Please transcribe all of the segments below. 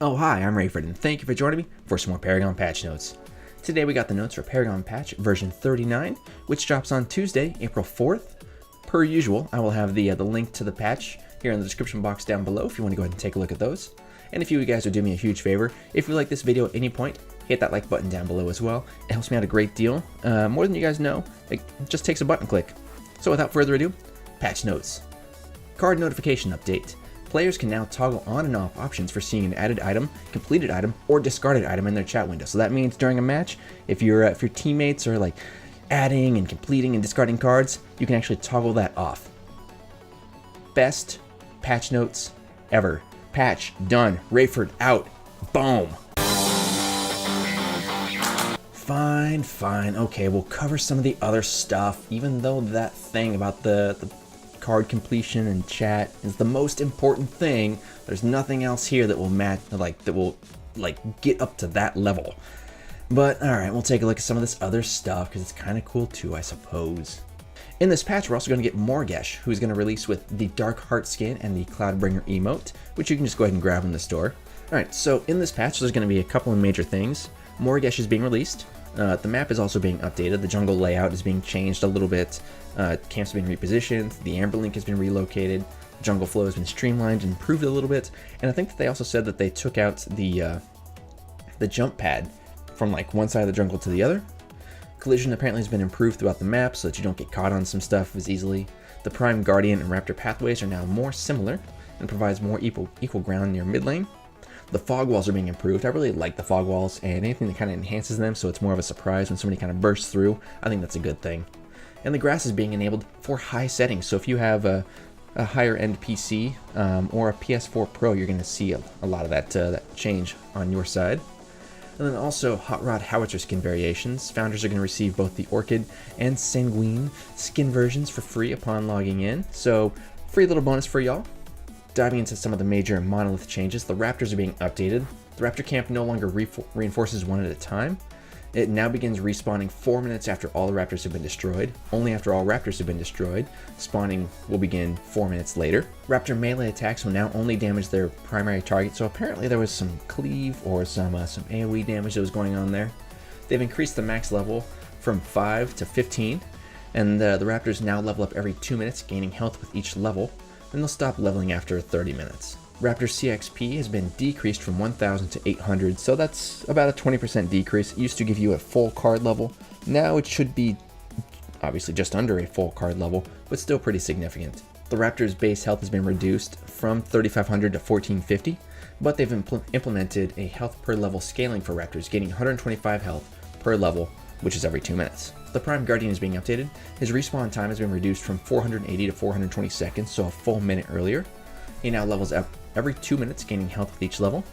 Oh hi, I'm Rayford, and thank you for joining me for some more Paragon patch notes. Today we got the notes for Paragon patch version 39, which drops on Tuesday, April 4th. Per usual, I will have the link to the patch here in the description box down below if you want to go ahead and take a look at those. And if you guys would do me a huge favor, if you like this video at any point, hit that like button down below as well. It helps me out a great deal. More than you guys know, it just takes a button click. So without further ado, patch notes. Card notification update. Players can now toggle on and off options for seeing an added item, completed item, or discarded item in their chat window. So that means during a match, if your teammates are like adding and completing and discarding cards, you can actually toggle that off. Best patch notes ever. Patch done. Rayford out. Boom. Fine. Okay, we'll cover some of the other stuff, even though that thing about the card completion and chat is the most important thing. There's nothing else here that will get up to that level. But alright, we'll take a look at some of this other stuff because it's kind of cool too, I suppose. In this patch, we're also going to get Morgesh, who's going to release with the Dark Heart skin and the Cloudbringer emote, which you can just go ahead and grab in the store. Alright, so in this patch, there's going to be a couple of major things. Morgesh is being released. The map is also being updated. The jungle layout is being changed a little bit. Camps have been repositioned. The Amber Link has been relocated. Jungle flow has been streamlined and improved a little bit. And I think that they also said that they took out the jump pad from like one side of the jungle to the other. Collision apparently has been improved throughout the map so that you don't get caught on some stuff as easily. The Prime Guardian and Raptor pathways are now more similar and provides more equal ground near mid lane. The fog walls are being improved. I really like the fog walls and anything that kind of enhances them so it's more of a surprise when somebody kind of bursts through. I think that's a good thing. And the grass is being enabled for high settings. So if you have a higher end PC or a PS4 Pro, you're going to see a lot of that change on your side. And then also Hot Rod Howitzer skin variations. Founders are going to receive both the Orchid and Sanguine skin versions for free upon logging in. So free little bonus for y'all. Diving into some of the major monolith changes, the Raptors are being updated. The Raptor camp no longer reinforces one at a time. It now begins respawning 4 minutes after all the Raptors have been destroyed. Only after all Raptors have been destroyed, spawning will begin 4 minutes later. Raptor melee attacks will now only damage their primary target, so apparently there was some cleave or some AoE damage that was going on there. They've increased the max level from 5 to 15, and the Raptors now level up every 2 minutes, gaining health with each level. Then they'll stop leveling after 30 minutes. Raptor CXP has been decreased from 1,000 to 800, so that's about a 20% decrease. It used to give you a full card level. Now it should be obviously just under a full card level, but still pretty significant. The Raptor's base health has been reduced from 3,500 to 1,450, but they've implemented a health per level scaling for Raptors, gaining 125 health per level, which is every 2 minutes. The Prime Guardian is being updated. His respawn time has been reduced from 480 to 420 seconds, so a full minute earlier. He now levels up every 2 minutes, gaining health with each level.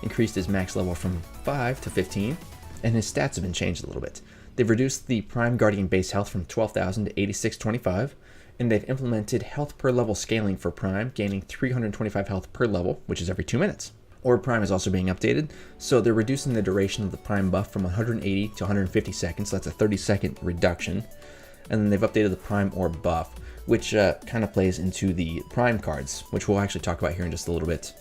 Increased his max level from 5 to 15, and his stats have been changed a little bit. They've reduced the Prime Guardian base health from 12,000 to 8625, and they've implemented health per level scaling for Prime, gaining 325 health per level, which is every 2 minutes. Orb Prime is also being updated, so they're reducing the duration of the Prime buff from 180 to 150 seconds, so that's a 30-second reduction. And then they've updated the Prime Orb buff, which kind of plays into the Prime cards, which we'll actually talk about here in just a little bit.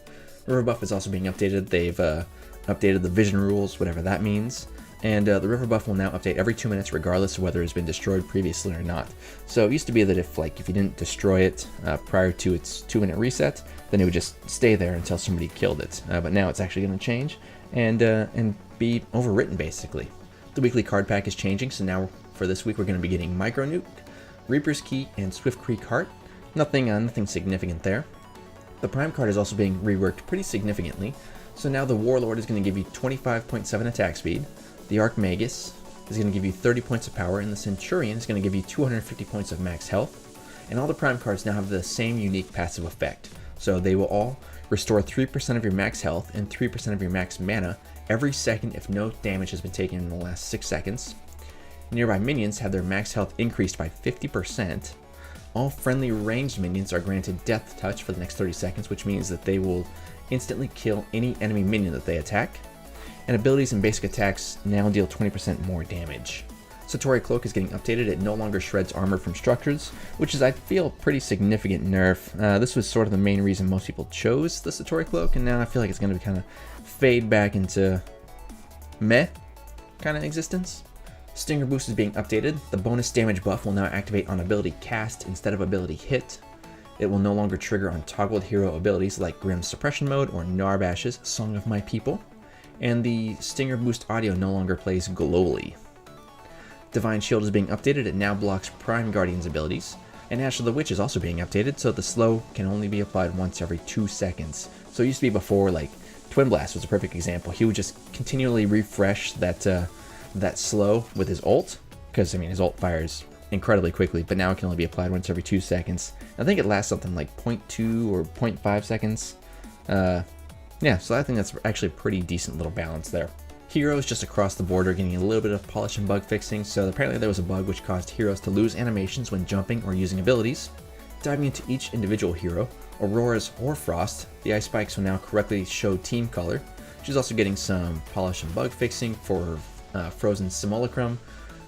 River buff is also being updated. They've updated the vision rules, whatever that means. And the river buff will now update every 2 minutes regardless of whether it's been destroyed previously or not. So it used to be that if you didn't destroy it prior to its 2 minute reset, then it would just stay there until somebody killed it. But now it's actually going to change and be overwritten basically. The weekly card pack is changing, so now for this week we're going to be getting Micro Nuke, Reaper's Key, and Swift Creek Heart. Nothing significant there. The Prime card is also being reworked pretty significantly. So now the Warlord is going to give you 25.7 attack speed. The Archmagus is going to give you 30 points of power, and the Centurion is going to give you 250 points of max health. And all the Prime cards now have the same unique passive effect. So they will all restore 3% of your max health and 3% of your max mana every second if no damage has been taken in the last 6 seconds. Nearby minions have their max health increased by 50%. All friendly ranged minions are granted Death Touch for the next 30 seconds, which means that they will instantly kill any enemy minion that they attack. And abilities and basic attacks now deal 20% more damage. Satori Cloak is getting updated. It no longer shreds armor from structures, which is, I feel, a pretty significant nerf. This was sort of the main reason most people chose the Satori Cloak, and now I feel like it's going to kind of fade back into meh kind of existence. Stinger Boost is being updated. The bonus damage buff will now activate on ability cast instead of ability hit. It will no longer trigger on toggled hero abilities like Grimm's Suppression Mode or Narbash's Song of My People. And the Stinger Boost audio no longer plays globally. Divine Shield is being updated. It now blocks Prime Guardian's abilities. And Ash of the Witch is also being updated, so the slow can only be applied once every 2 seconds. So it used to be before, like, Twin Blast was a perfect example. He would just continually refresh that slow with his ult, because, I mean, his ult fires incredibly quickly, but now it can only be applied once every 2 seconds. I think it lasts something like 0.2 or 0.5 seconds. Yeah, so I think that's actually a pretty decent little balance there. Heroes just across the board are getting a little bit of polish and bug fixing, so apparently there was a bug which caused heroes to lose animations when jumping or using abilities. Diving into each individual hero, Aurora's Hoarfrost, the ice spikes will now correctly show team color. She's also getting some polish and bug fixing for Frozen Simulacrum.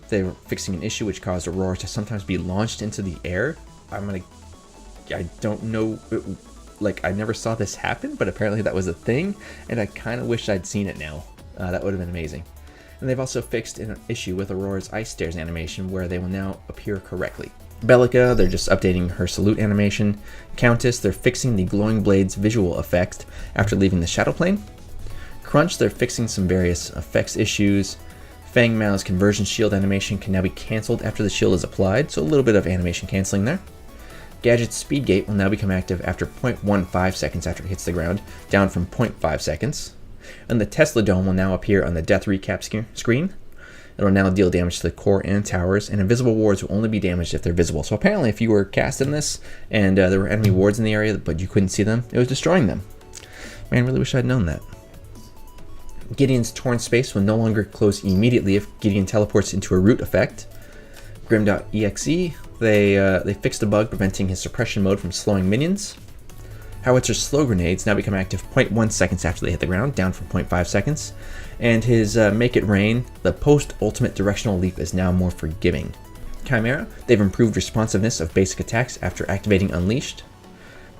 They were fixing an issue which caused Aurora to sometimes be launched into the air. I don't know, like, I never saw this happen, but apparently that was a thing, and I kind of wish I'd seen it now. That would have been amazing. And they've also fixed an issue with Aurora's Ice Stairs animation where they will now appear correctly. Bellica, they're just updating her salute animation. Countess, they're fixing the glowing blades visual effect after leaving the shadow plane. Crunch, they're fixing some various effects issues. Fang Mao's conversion shield animation can now be cancelled after the shield is applied, so a little bit of animation cancelling there. Gadget's speed gate will now become active after 0.15 seconds after it hits the ground, down from 0.5 seconds. And the Tesla Dome will now appear on the death recap screen. It will now deal damage to the core and towers, and invisible wards will only be damaged if they're visible. So apparently if you were casting this and there were enemy wards in the area but you couldn't see them, it was destroying them. Man, I really wish I'd known that. Gideon's Torn Space will no longer close immediately if Gideon teleports into a root effect. Grim.exe, they fixed a bug preventing his suppression mode from slowing minions. Howitzer's slow grenades now become active 0.1 seconds after they hit the ground, down from 0.5 seconds. And his Make It Rain, the post-ultimate directional leap is now more forgiving. Chimera, they've improved responsiveness of basic attacks after activating Unleashed.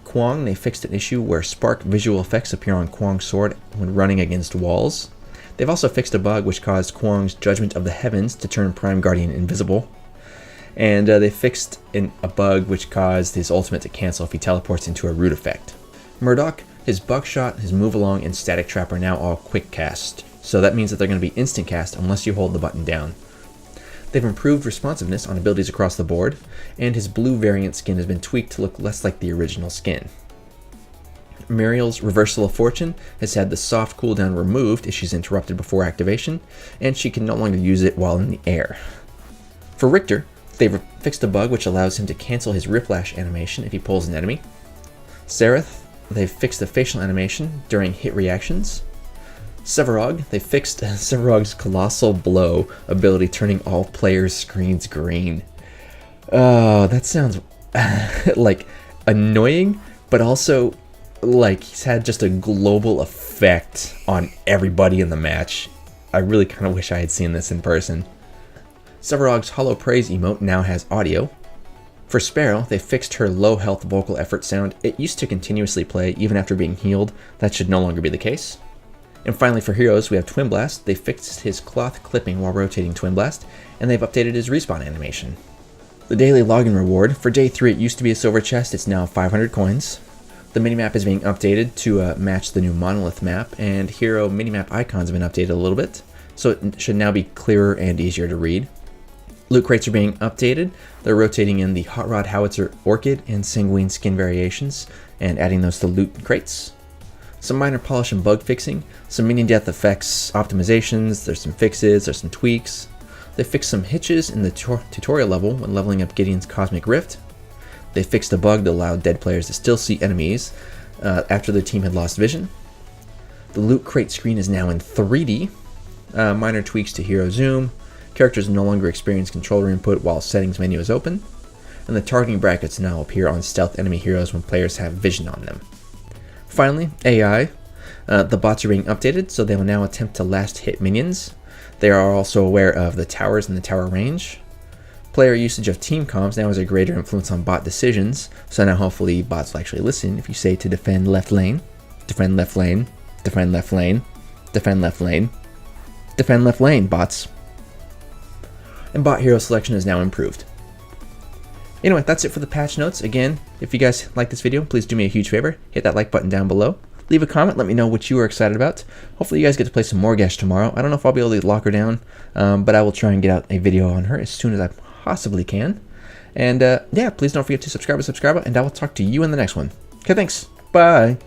Kwang, they fixed an issue where spark visual effects appear on Kwang's sword when running against walls. They've also fixed a bug which caused Kwang's Judgment of the Heavens to turn Prime Guardian invisible. And they fixed a bug which caused his ultimate to cancel if he teleports into a root effect. Murdoch, his Buckshot, his Move Along, and Static Trap are now all quick cast, so that means that they're going to be instant cast unless you hold the button down. They've improved responsiveness on abilities across the board, and his blue variant skin has been tweaked to look less like the original skin. Muriel's Reversal of Fortune has had the soft cooldown removed if she's interrupted before activation, and she can no longer use it while in the air. For Richter, they've fixed a bug which allows him to cancel his Riplash animation if he pulls an enemy. Sereth, they've fixed the facial animation during hit reactions. Sevarog, they fixed Sevarog's Colossal Blow ability, turning all players' screens green. Oh, that sounds like annoying, but also like he's had just a global effect on everybody in the match. I really kind of wish I had seen this in person. Sevarog's Hollow Praise emote now has audio. For Sparrow, they fixed her low health vocal effort sound. It used to continuously play even after being healed. That should no longer be the case. And finally for Heroes, we have Twin Blast. They fixed his cloth clipping while rotating Twin Blast, and they've updated his respawn animation. The daily login reward, for day 3 it used to be a silver chest, it's now 500 coins. The minimap is being updated to match the new Monolith map, and hero minimap icons have been updated a little bit, so it should now be clearer and easier to read. Loot crates are being updated. They're rotating in the Hot Rod Howitzer Orchid and Sanguine skin variations, and adding those to loot crates. Some minor polish and bug fixing, some minion death effects optimizations, there's some fixes, there's some tweaks. They fixed some hitches in the tutorial level when leveling up Gideon's Cosmic Rift. They fixed a bug that allowed dead players to still see enemies after their team had lost vision. The loot crate screen is now in 3D. Minor tweaks to hero zoom. Characters no longer experience controller input while settings menu is open. And the targeting brackets now appear on stealth enemy heroes when players have vision on them. Finally, AI. The bots are being updated, so they will now attempt to last hit minions. They are also aware of the towers and the tower range. Player usage of team comms now has a greater influence on bot decisions, so now hopefully bots will actually listen if you say to defend left lane, defend left lane, defend left lane, defend left lane, defend left lane, bots. And bot hero selection is now improved. Anyway, that's it for the patch notes. Again, if you guys like this video, please do me a huge favor. Hit that like button down below. Leave a comment. Let me know what you are excited about. Hopefully you guys get to play some more Gesh tomorrow. I don't know if I'll be able to lock her down, but I will try and get out a video on her as soon as I possibly can. And yeah, please don't forget to subscribe, and I will talk to you in the next one. Okay, thanks. Bye.